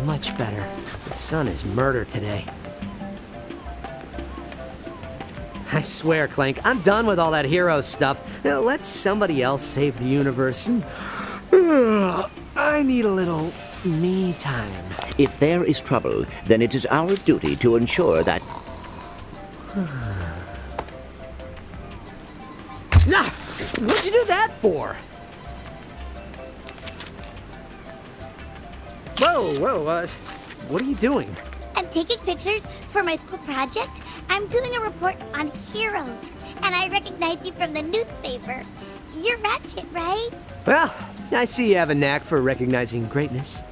Much better. The sun is murder today. I swear, Clank, I'm done with all that hero stuff. Now, let somebody else save the universe. I need a little me time. If there is trouble, then it is our duty to ensure that... Nah! What'd you do that for? Whoa, what are you doing? I'm taking pictures for my school project. I'm doing a report on heroes, and I recognize you from the newspaper. You're Ratchet, right? Well, I see you have a knack for recognizing greatness.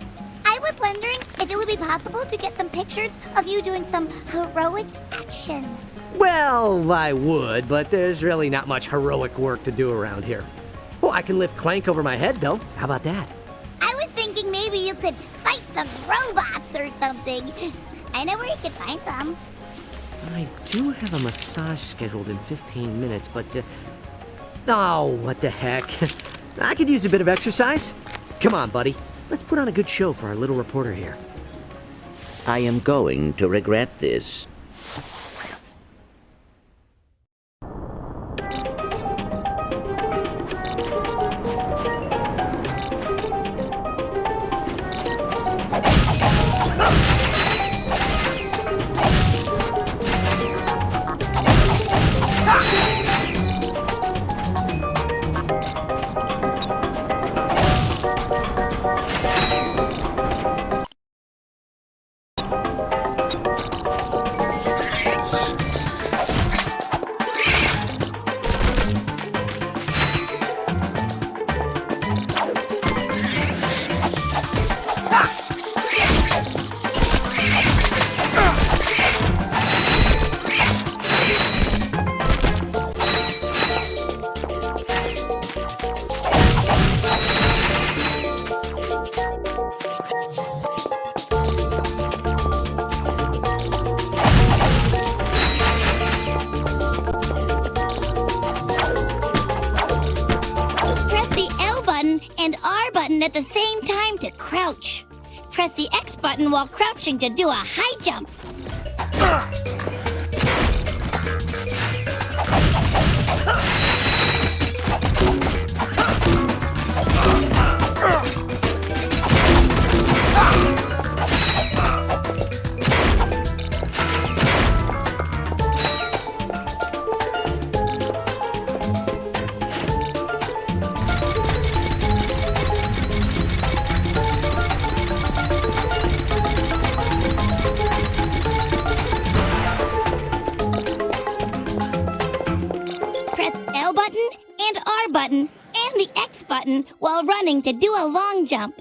I was wondering if it would be possible to get some pictures of you doing some heroic action. Well, I would, but there's really not much heroic work to do around here. Oh, I can lift Clank over my head, though. How about that? I was thinking maybe you could fight some robots or something. I know where you could find them. I do have a massage scheduled in 15 minutes, but oh, what the heck. I could use a bit of exercise. Come on, buddy. Let's put on a good show for our little reporter here. I am going to regret this. And R button at the same time to crouch. Press the X button while crouching to do a high jump. Button and the X button while running to do a long jump.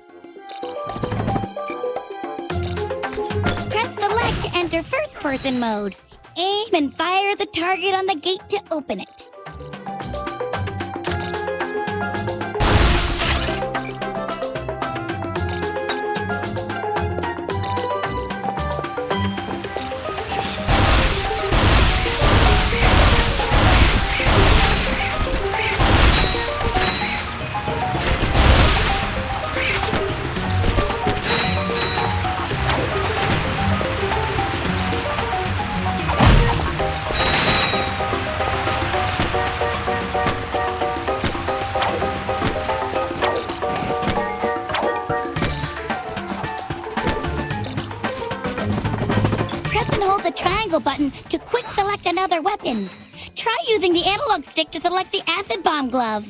Press select to enter first-person mode. Aim and fire the target on the gate to open it. The triangle button to quick select another weapon. Try using the analog stick to select the acid bomb glove.